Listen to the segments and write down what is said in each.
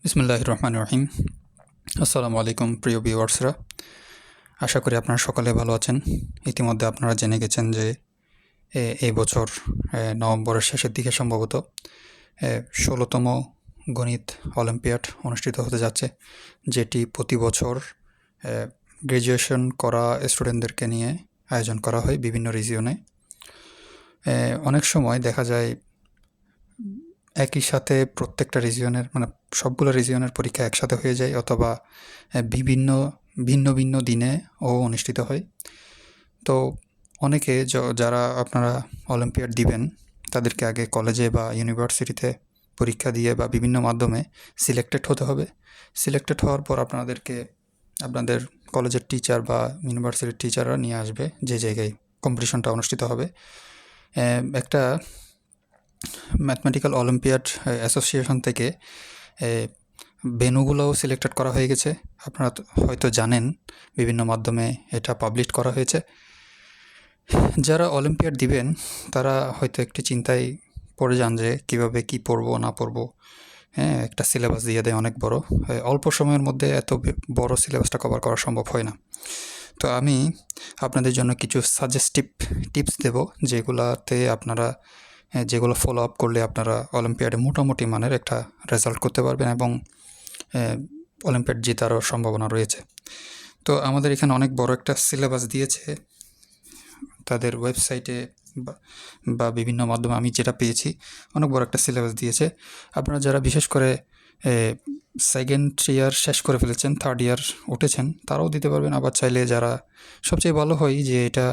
বিসমিল্লাহির রহমানির রহিম। আসসালামু আলাইকুম প্রিয় ভিউয়ার্সরা, আশা করি আপনারা সকলে ভালো আছেন। ইতিমধ্যে আপনারা জেনে গেছেন যে এই বছর নভেম্বরের শেষের দিকে সম্ভবত ১৬তম গণিত অলিম্পিয়াড অনুষ্ঠিত হতে যাচ্ছে, যেটি প্রতি বছর গ্র্যাজুয়েশন করা স্টুডেন্টদেরকে নিয়ে আয়োজন করা হয় বিভিন্ন রিজিয়নে। অনেক সময় দেখা যায় একই সাথে প্রত্যেকটা রিজিয়নের সবগুলো রিজিয়নের পরীক্ষা একসাথে হয়ে যায়, অথবা বিভিন্ন ভিন্ন ভিন্ন দিনেও অনুষ্ঠিত হয়। তো অনেকে যারা আপনারা অলিম্পিয়াড দিবেন তাদেরকে আগে কলেজে বা ইউনিভার্সিটিতে পরীক্ষা দিয়ে বা বিভিন্ন মাধ্যমে সিলেক্টেড হতে হবে। সিলেক্টেড হওয়ার পর আপনাদের কলেজের টিচার বা ইউনিভার্সিটির টিচাররা নিয়ে আসবে যে জায়গায় কম্পিটিশনটা অনুষ্ঠিত হবে। একটা ম্যাথমেটিক্যাল অলিম্পিয়াড অ্যাসোসিয়েশন থেকে ভেন্যুগুলোও সিলেক্টেড করা হয়ে গেছে। আপনারা হয়তো জানেন, বিভিন্ন মাধ্যমে এটা পাবলিশ করা হয়েছে। যারা অলিম্পিয়াড দিবেন তারা হয়তো একটি চিন্তায় পড়ে যান যে কীভাবে কী পড়বো না পড়বো। একটা সিলেবাস দিয়ে দেয় অনেক বড়, অল্প সময়ের মধ্যে এত বড় সিলেবাসটা কভার করা সম্ভব হয় না। তো আমি আপনাদের জন্য কিছু সাজেস্টিভ টিপস দেব, যেগুলো ফলো আপ করলে আপনারা অলিম্পিয়াডে মোটামুটি মানের একটা রেজাল্ট করতে পারবেন এবং অলিম্পিয়াড জেতারও সম্ভাবনা রয়েছে। তো আমাদের এখানে অনেক বড় একটা সিলেবাস দিয়েছে তাদের ওয়েবসাইটে বা বিভিন্ন মাধ্যমে। আমি যেটা পেয়েছি, অনেক বড় একটা সিলেবাস দিয়েছে। আপনারা যারা বিশেষ করে সেকেন্ড ইয়ার শেষ করে ফেলেছেন, থার্ড ইয়ার উঠেছেন, তারাও দিতে পারবেন। আবার চাইলে যারা, সবচেয়ে ভালো হয় যে এটা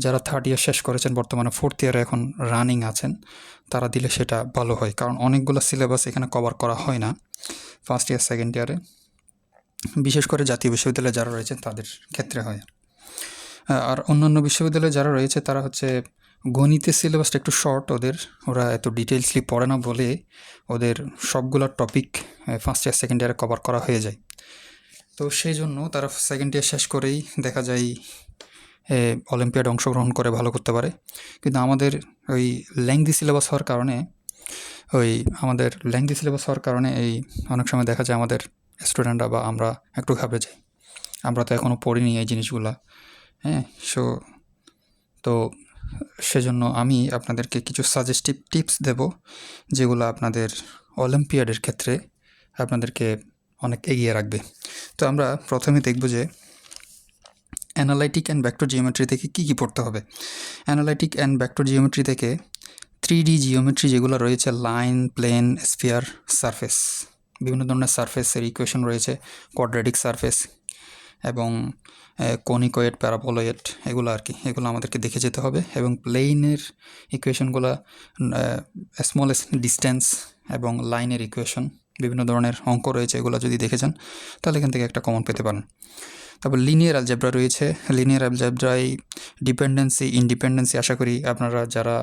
যারা থার্ড ইয়ার শেষ করেছেন, বর্তমানে ফোর্থ ইয়ারে এখন রানিং আছেন, তারা দিলে সেটা ভালো হয়। কারণ অনেকগুলো সিলেবাস এখানে কভার করা হয় না ফার্স্ট ইয়ার সেকেন্ড ইয়ারে, বিশেষ করে জাতীয় বিশ্ববিদ্যালয়ে যারা রয়েছেন তাদের ক্ষেত্রে হয়। আর অন্যান্য বিশ্ববিদ্যালয়ে যারা রয়েছে তারা গণিতের সিলেবাসটা একটু শর্ট, ওরা এত ডিটেলসলি পড়ে না বলে ওদের সবগুলো টপিক ফার্স্ট ইয়ার সেকেন্ড ইয়ারে কভার করা হয়ে যায়। তো সেই জন্য তারা সেকেন্ড ইয়ার শেষ করেই দেখা যায় অলিম্পিয়াডে অংশগ্রহণ করে ভালো করতে পারে। কিন্তু আমাদের ওই লেংদি সিলেবাস হওয়ার কারণে এই অনেক সময় দেখা যায় আমাদের স্টুডেন্টরা বা আমরা একটু ঘাবড়ে যাই। আমরা তো এখনও পড়িনি এই জিনিসগুলা। তো সেজন্য আমি আপনাদেরকে কিছু সাজেস্টিভ টিপস দেব, যেগুলো আপনাদের অলিম্পিয়াডের ক্ষেত্রে আপনাদেরকে অনেক এগিয়ে রাখবে। তো আমরা প্রথমে দেখব যে অ্যানালাইটিক অ্যান্ড ভেক্টর জিওমেট্রি থেকে কী কী পড়তে হবে। অ্যানালাইটিক অ্যান্ড ভেক্টর জিওমেট্রি থেকে 3D জিওমেট্রি যেগুলো রয়েছে, লাইন, প্লেন, স্ফিয়ার, সারফেস, বিভিন্ন ধরনের সারফেসের ইকুয়েশন রয়েছে, কোয়াড্রেটিক সারফেস এবং কনিকয়েড, প্যারাবোলয়েড, এগুলো আমাদেরকে দেখে যেতে হবে। এবং প্লেনের ইকুয়েশনগুলো, স্মলেস্ট ডিস্টেন্স এবং লাইনের ইকুয়েশন, বিভিন্ন ধরনের অঙ্ক রয়েছে, এগুলো যদি দেখে যান তাহলে এখান থেকে একটা কমন পেতে পারেন। তারপর লিনিয়ার অ্যালজেব্রা রয়েছে। লিনিয়ার অ্যালজেব্রায় ডিপেন্ডেন্সি, ইন্ডিপেন্ডেন্সি, আশা করি আপনারা যারা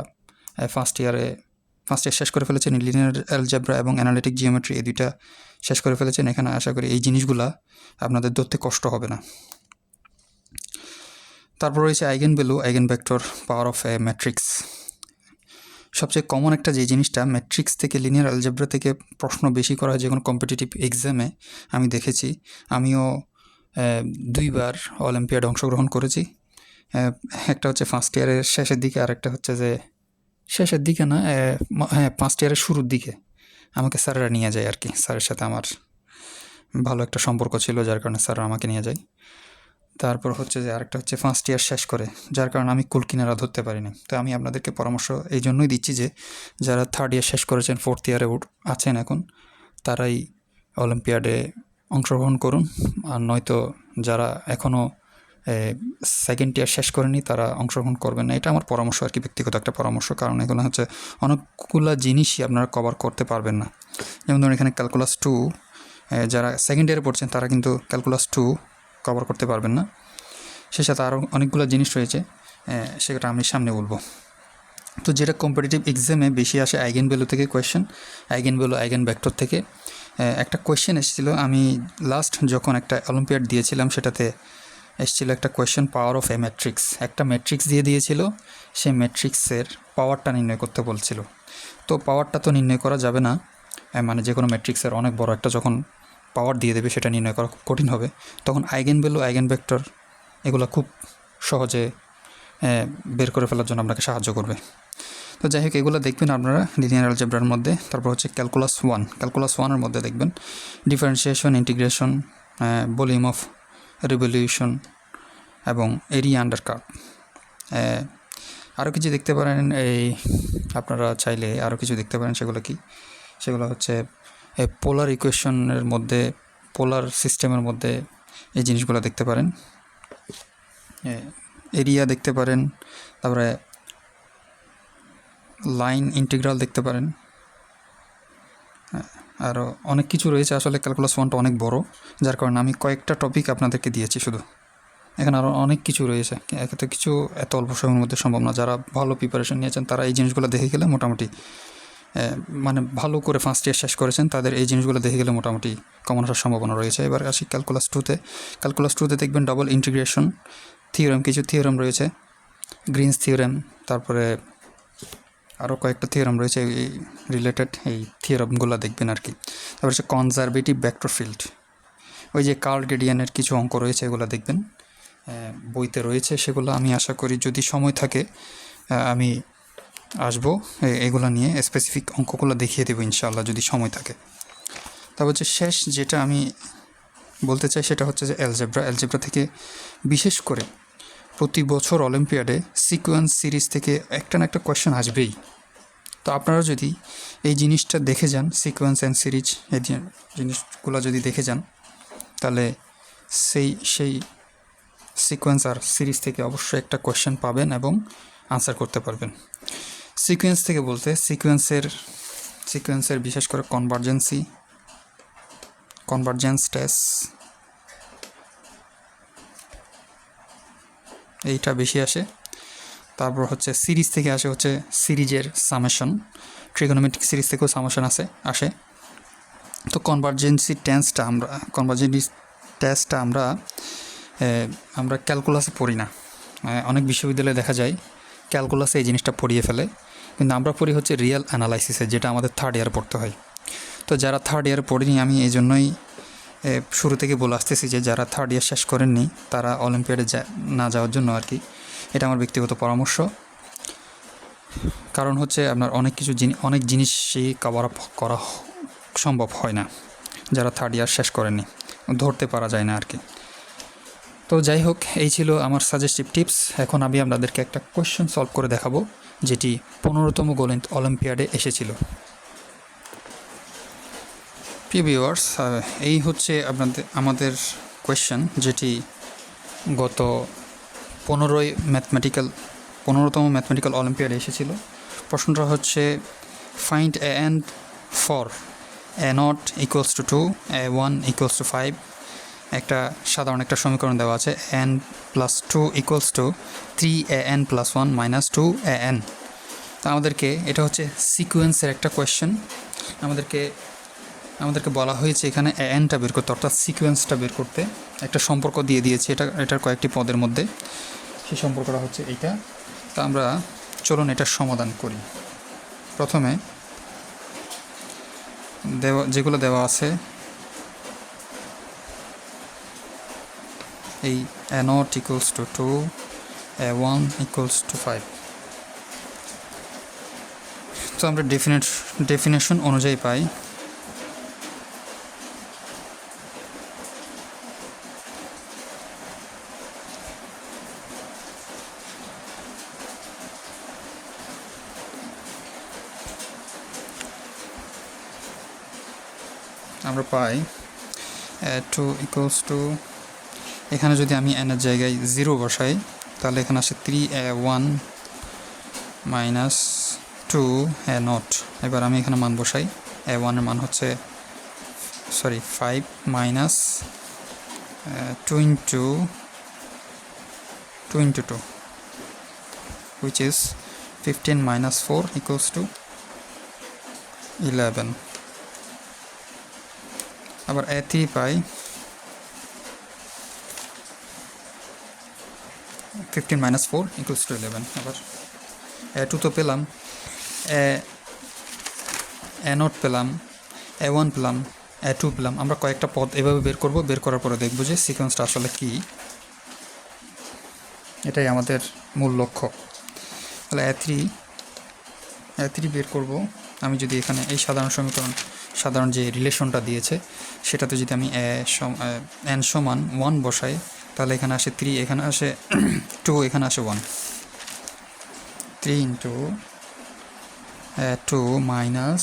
ফার্স্ট ইয়ার শেষ করে ফেলেছেন, লিনিয়ার অ্যালজেব্রা এবং অ্যানালিটিক জিওমেট্রি এই দুইটা শেষ করে ফেলেছেন, এখানে আশা করি এই জিনিসগুলা আপনাদের ধরতে কষ্ট হবে না। তারপর রয়েছে eigen value, eigen vector, power of A matrix. সবচেয়ে কমন একটা যে জিনিসটা, ম্যাট্রিক্স থেকে, লিনিয়ার অ্যালজেব্রা থেকে প্রশ্ন বেশি করা হয় যে কোনো কম্পিটিটিভ এক্সামে আমি দেখেছি। আমিও 2বার অলিম্পিয়াডে অংশগ্রহণ করেছি। একটা হচ্ছে ফার্স্ট ইয়ারের শেষের দিকে, আর একটা হচ্ছে যে শেষের দিকে না, ফার্স্ট ইয়ারের শুরুর দিকে আমাকে স্যারেরা নিয়ে যায় আর কি। স্যারের সাথে আমার ভালো একটা সম্পর্ক ছিল, যার কারণে স্যাররা আমাকে নিয়ে যায়। তারপর হচ্ছে যে আরেকটা হচ্ছে ফার্স্ট ইয়ার শেষ করে, যার কারণে আমি কুল কিনারা ধরতে পারিনি। তো আমি আপনাদেরকে পরামর্শ এই জন্যই দিচ্ছি যে যারা থার্ড ইয়ার শেষ করেছেন, ফোর্থ ইয়ারে আছেন এখন, তারাই অলিম্পিয়াডে অংশগ্রহণ করুন। আর নয়তো যারা এখনও সেকেন্ড ইয়ার শেষ করেনি তারা অংশগ্রহণ করবেন না। এটা আমার পরামর্শ আর কি, ব্যক্তিগত একটা পরামর্শ। কারণ এগুলো অনেকগুলো জিনিসই আপনারা কভার করতে পারবেন না। যেমন ধরুন এখানে ক্যালকুলাস 2, যারা সেকেন্ড ইয়ারে পড়ছেন তারা কিন্তু ক্যালকুলাস 2 কভার করতে পারবেন না। সে সাথে আরও অনেকগুলো জিনিস রয়েছে, সেটা আমি সামনে বলবো। তো যেটা কম্পিটিটিভ এক্সামে বেশি আসে, আইগেন ভ্যালু থেকে question, eigen value, eigen vector থেকে। একটা কোয়েশ্চেন এসেছিলো, আমি লাস্ট যখন একটা অলিম্পিয়াড দিয়েছিলাম সেটাতে এসেছিলো একটা question, power of A matrix. একটা ম্যাট্রিক্স দিয়ে দিয়েছিল, সেই ম্যাট্রিক্সের পাওয়ারটা নির্ণয় করতে বলছিল। তো পাওয়ারটা তো নির্ণয় করা যাবে না, মানে যে কোনো ম্যাট্রিক্সের অনেক বড় একটা যখন পাওয়ার দিয়ে দেবে সেটা নির্ণয় করা খুব কঠিন হবে, তখন আইগেন ভ্যালু, আইগেন ভেক্টর এগুলো খুব সহজে বের করে ফেলার জন্য আপনাকে সাহায্য করবে। তো যাই হোক, এগুলো দেখবেন আপনারা লিনিয়ার অ্যালজেব্রার মধ্যে। তারপর হচ্ছে ক্যালকুলাস 1, ক্যালকুলাস 1-এর মধ্যে দেখবেন differentiation, integration, volume of revolution এবং এরিয়া আন্ডার কার্ভ। আরও কিছু দেখতে পারেন, আপনারা চাইলে আরও কিছু দেখতে পারেন। সেগুলো হচ্ছে পোলার ইকুয়েশনের মধ্যে, পোলার সিস্টেমের মধ্যে এই জিনিসগুলো দেখতে পারেন। এরিয়া দেখতে পারেন, তারপরে লাইন ইন্টিগ্রাল দেখতে পারেন। আরও অনেক কিছু রয়েছে। আসলে ক্যালকুলাস 1টা অনেক বড়, যার কারণে আমি কয়েকটা টপিক আপনাদেরকে দিয়েছি শুধু। এখানে আরও অনেক কিছু রয়েছে, এত কিছু এত অল্প সময়ের মধ্যে সম্ভব না। যারা ভালো প্রিপারেশন নিয়েছেন তারা এই জিনিসগুলো দেখে গেলে মোটামুটি মানে ভালো করে ফার্স্ট ইয়ার শেষ করেছেন, তাদের এই জিনিসগুলো দেখে গেলে মোটামুটি কমন আসার সম্ভাবনা রয়েছে। এবার আসি ক্যালকুলাস 2-তে। ক্যালকুলাস 2-তে দেখবেন ডাবল ইন্টিগ্রেশন থিওরেম, কিছু থিওরেম রয়েছে, গ্রিনস থিওরেম, তারপরে আরও কয়েকটা থিওরেম রয়েছে এই রিলেটেড, এই থিওরেমগুলো দেখবেন আর কি। তারপর হচ্ছে কনজারভেটিভ ভেক্টর ফিল্ড, ওই যে কার্ল গেডিয়ানের কিছু অঙ্ক রয়েছে, এগুলো দেখবেন বইতে রয়েছে। সেগুলো আমি আশা করি যদি সময় থাকে আমি আসবো, এগুলো নিয়ে স্পেসিফিক অঙ্কগুলো দেখিয়ে দেবো ইনশাআল্লাহ যদি সময় থাকে। তারপর হচ্ছে শেষ যেটা আমি বলতে চাই সেটা হচ্ছে যে অ্যালজেব্রা থেকে বিশেষ করে প্রতি বছর অলিম্পিয়াডে সিকোয়েন্স সিরিজ থেকে একটা না একটা কোয়েশ্চেন আসবেই। তো আপনারা যদি এই জিনিসটা দেখে যান, সিকোয়েন্স অ্যান্ড সিরিজ এই জিনিসগুলো যদি দেখে যান, তাহলে সেই সিকোয়েন্স আর সিরিজ থেকে অবশ্যই একটা কোয়েশ্চেন পাবেন এবং আনসার করতে পারবেন। সিকোয়েন্স থেকে বলতে সিকোয়েন্সের বিশেষ করে কনভার্জেন্স টেস্ট এইটা বেশি আসে। তারপর হচ্ছে সিরিজ থেকে আসে হচ্ছে সিরিজের সামেশন, ট্রিগোনোমেট্রিক সিরিজ থেকেও সামেশন আসে। তো কনভার্জেন্স টেস্টটা আমরা ক্যালকুলাসে পড়ি না। অনেক বিশ্ববিদ্যালয়ে দেখা যায় ক্যালকুলাসে এই জিনিসটা পড়িয়ে ফেলে, কিন্তু আমরা পড়ি হচ্ছে রিয়েল অ্যানালাইসিসে, যেটা আমাদের থার্ড ইয়ার পড়তে হয়। তো যারা থার্ড ইয়ার পড়েনি, আমি এই জন্যই শুরু থেকে বলে আসতেছি যে যারা থার্ড ইয়ার শেষ করেননি তারা অলিম্পিয়াডে না যাওয়ার জন্য আর কি। এটা আমার ব্যক্তিগত পরামর্শ। কারণ হচ্ছে আপনার অনেক জিনিসই কভার আপ করা সম্ভব হয় না যারা থার্ড ইয়ার শেষ করেননি, ধরতে পারা যায় না আর কি। তো যাই হোক, এই ছিল আমার সাজেস্টিভ টিপস। এখন আমি আপনাদেরকে একটা কোয়েশ্চেন সলভ করে দেখাবো, যেটি 15তম গণিত অলিম্পিয়াডে এসেছিল। প্রিয় ভিউয়ার্স, এই হচ্ছে আমাদের কোয়েশ্চেন, যেটি গত 15তম ম্যাথমেটিক্যাল অলিম্পিয়াডে এসেছিল। প্রশ্নটা হচ্ছে find A N for a not equals to 2, A1 equals to 5। একটা সাধারণ একটা সমীকরণ দেওয়া আছে, n+2 equals to 3an+1 - 2an। তো আমাদেরকে এটা হচ্ছে সিকোয়েন্সের একটা কোয়েশ্চেন। আমাদেরকে বলা হয়েছে এখানে এনটা বের করতে, অর্থাৎ সিকোয়েন্সটা বের করতে একটা সম্পর্ক দিয়ে দিয়েছে এটার কয়েকটি পদের মধ্যে। সেই সম্পর্কটা হচ্ছে এইটা। তা আমরা চলুন এটার সমাধান করি। প্রথমে যেগুলো দেওয়া আছে, এই a0 equals to 2, A1 equals to 5। তো আমরা ডেফিনেশন অনুযায়ী পাই A2 ইকুয়ালস টু, এখানে যদি আমি n এর জায়গায় 0 বসাই তাহলে এখানে আসে 3a1 - 2a0। এবার আমি এখানে মান বসাই, a1 এর মান হচ্ছে 5 - 2 into 2 which is 15 - 4 equals to 11। আবার a3 পাই 15 - 4 equals to 11। আবার a2 তো পেলাম, a0 পেলাম, A1 পেলাম, A2 পেলাম। আমরা কয়েকটা পদ এভাবে বের করব, বের করার পরে দেখব যে সিকোয়েন্সটা আসলে কী। এটাই আমাদের মূল লক্ষ্য। তাহলে A3 বের করব। আমি যদি এখানে এই সাধারণ যে রিলেশনটা দিয়েছে সেটাতে যদি আমি n সমান 1 বসাই, তাহলে এখানে আসে 3, এখানে আসে 2, এখানে আসে 1। 3 into A2 minus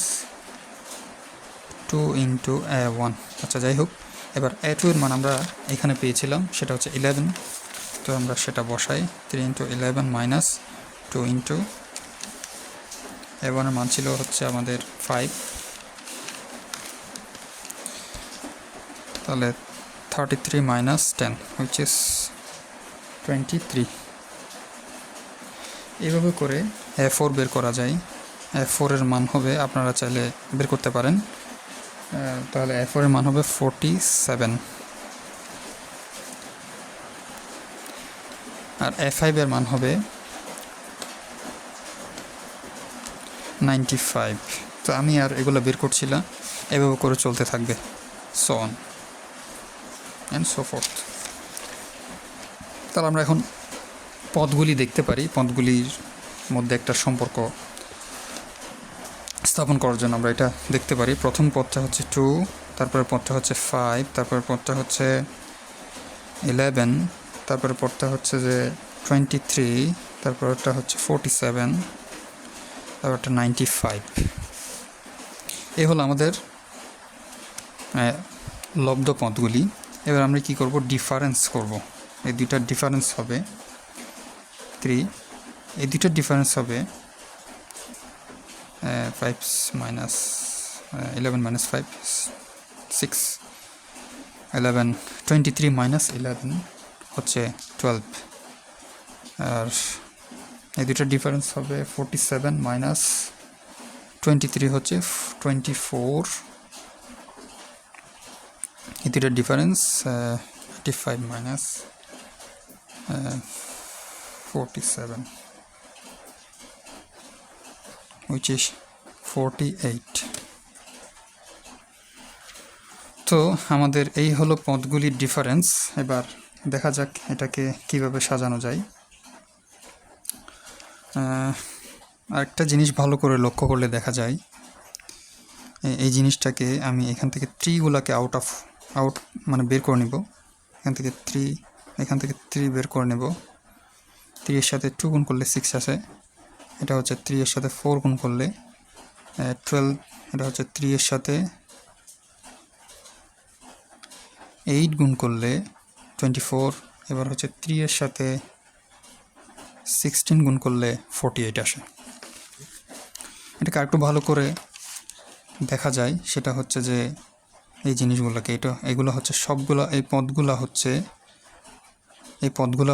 2 into A1। আচ্ছা, যাই হোক, এবার A2 এর মান আমরা এখানে পেয়েছিলাম, সেটা হচ্ছে 11। তো আমরা সেটা বসাই। 3 ইন্টু 11 মাইনাস 2 ইন্টু A1 এর মান ছিল হচ্ছে আমাদের 5। তাহলে 33 মাইনাস 10 হুইচ ইজ 23। এইভাবে করে A4 বের করা যায়। A4 এর মান হবে, আপনারা চাইলে বের করতে পারেন, তাহলে A4 এর মান হবে 47। আর A5 এর মান হবে 95। তো আমি আর এগুলো বের করছি না, এভাবে করে চলতে থাকবে, so on and so fourth. তাহলে আমরা এখন পদগুলি দেখতে পারি। পদগুলির মধ্যে একটা সম্পর্ক স্থাপন করার জন্য আমরা এটা দেখতে পারি। প্রথম পদটা হচ্ছে 2, তারপরে পদটা হচ্ছে 5, তারপরে পদটা হচ্ছে 11, তারপরে পদটা হচ্ছে যে 23, তারপরটা হচ্ছে 47, তারপরটা 95। এই হলো আমাদের লব্ধ পদগুলি। এবার আমরা কি করব, ডিফারেন্স করব। এই দুইটার ডিফারেন্স হবে 3, এই দুইটার ডিফারেন্স হবে 5 মাইনাস 11 মাইনাস 5 6, 11 23 মাইনাস 11 হচ্ছে 12। আর এই দুইটার ডিফারেন্স হবে 47 মাইনাস 23 হচ্ছে 24। এই দুইটার ডিফারেন্স 85 মাইনাস 47 which is 48। তো আমাদের এই হলো পদগুলির ডিফারেন্স। এবার দেখা যাক এটাকে কিভাবে সাজানো যায়। আরেকটা জিনিস ভালো করে লক্ষ্য করলে দেখা যায়, এই জিনিসটাকে আমি এখান থেকে ট্রিগুলোকে আউট মানে বের করে নেব। এখান থেকে 3 বের করে নেব। 3 এর সাথে 2 গুণ করলে 6 আসে। এটা হচ্ছে 3 এর সাথে 4 গুণ করলে 12। এটা হচ্ছে 3 এর সাথে 8 গুণ করলে 24। এবার হচ্ছে 3 এর সাথে 16 গুণ করলে 48 আসে। এটাকে আরেকটু ভালো করে দেখা যায়, সেটা হচ্ছে যে এই জিনিসগুলোকে এগুলো হচ্ছে সবগুলো, এই পদগুলো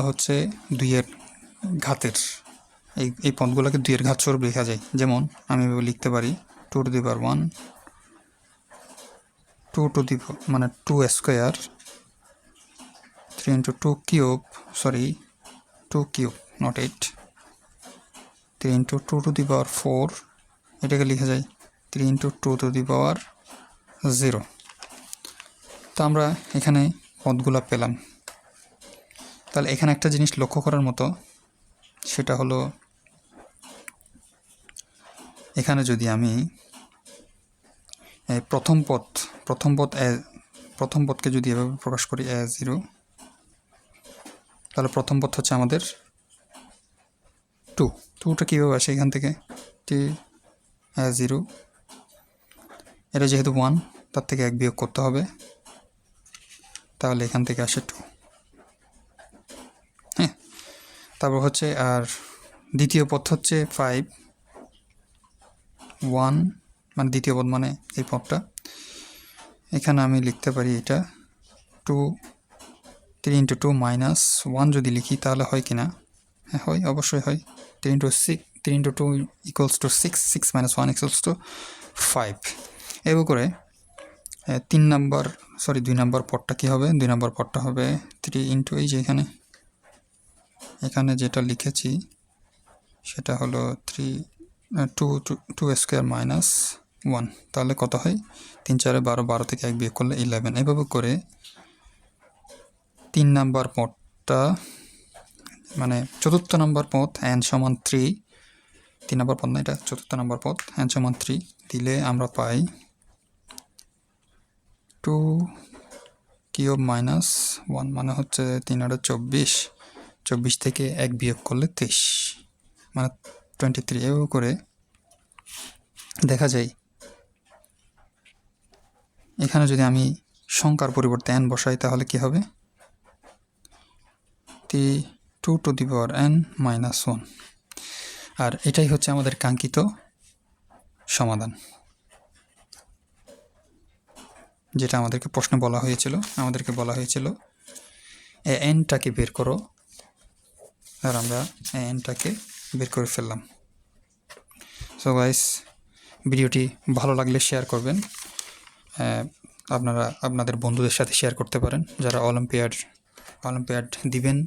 হচ্ছে 2 এর ঘাতের। এই পদগুলোকে 2 এর ঘাত স্বরূপ লেখা যায়। যেমন আমি এভাবে লিখতে পারি 2 to the power 1, 2 to the মানে 2 square, 3 into 2 cube, 2 cube not 8, 3 into 2 to the power 4, এটাকে লিখা যায় 3 ইন্টু 2 টু দি পাওয়ার 0। তো আমরা এখানে পদগুলো পেলাম। তাহলে এখানে একটা জিনিস লক্ষ্য করার মতো, সেটা হলো এখানে যদি আমি প্রথম পদকে যদি এভাবে প্রকাশ করি A0, তাহলে প্রথম পদ হচ্ছে আমাদের 2টা কীভাবে আসে এখান থেকে A0, এটা যেহেতু 1, তার থেকে 1 বিয়োগ করতে হবে, তাহলে এখান থেকে আসে 2। হ্যাঁ, তারপর হচ্ছে আর দ্বিতীয় পদ হচ্ছে 5, 1 মানে দ্বিতীয় পদ মানে এই পদটা। এখানে আমি লিখতে পারি এটা 3 ইন্টু 2 মাইনাস 1 যদি লিখি তাহলে হয় কি না? হ্যাঁ, হয়, অবশ্যই হয়। 3 into 2 equals to 6 minus 1 equals to 5। এভাবে করে 2 নম্বর পদটা কী হবে? 2 নম্বর পদটা হবে 3 ইন্টু এই যে এখানে যেটা লিখেছি সেটা হলো 2 স্কোয়ার মাইনাস 1, তাহলে কত হয়? 3 4 12, 12 থেকে 1 বিয়োগ করলে 11। এভাবে করে 3 নাম্বার পদটা মানে চতুর্থ নাম্বার পদ n সমান 3, 3 নাম্বার পদ না, এটা চতুর্থ নাম্বার পদ, n সমান 3 দিলে আমরা পাই 2 কিউব মাইনাস 1 মানে হচ্ছে 3 আর 24, 24 থেকে 1 বিয়োগ করলে 23 মানে 23। এভাবে করে দেখা যায় এখানে যদি আমি সংখ্যার পরিবর্তে n বসাই তাহলে কি হবে? 2 to the power n minus 1। আর এটাই হচ্ছে আমাদের কাঙ্ক্ষিত সমাধান, যেটা আমাদেরকে প্রশ্নে বলা হয়েছিল। আমাদেরকে বলা হয়েছিল এ এনটাকে বের করো, আর আমরা এ এনটাকে বের করে ফেললাম। সো গাইস, ভিডিওটি ভালো লাগলে শেয়ার করবেন। আপনারা আপনাদের বন্ধুদের সাথে শেয়ার করতে পারেন যারা অলিম্পিয়াড দিবেন,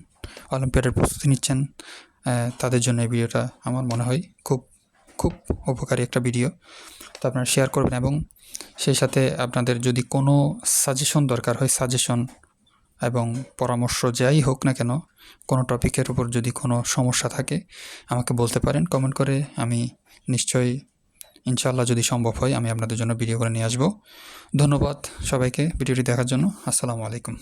অলিম্পিয়াডের প্রস্তুতি নিচ্ছেন, তাদের জন্য এই ভিডিওটা আমার মনে হয় খুব খুব উপকারী একটা ভিডিও। তো আপনারা শেয়ার করবেন, এবং সেই সাথে আপনাদের যদি কোনো সাজেশন দরকার হয়, সাজেশন এবং পরামর্শ যাই হোক না কেন, কোনো টপিকের উপর যদি কোনো সমস্যা থাকে আমাকে বলতে পারেন কমেন্ট করে। আমি নিশ্চয়ই, ইনশাআল্লাহ যদি সম্ভব হয়, আমি আপনাদের জন্য ভিডিও করে নিয়ে আসবো। ধন্যবাদ সবাইকে ভিডিওটি দেখার জন্য। আসসালামু আলাইকুম।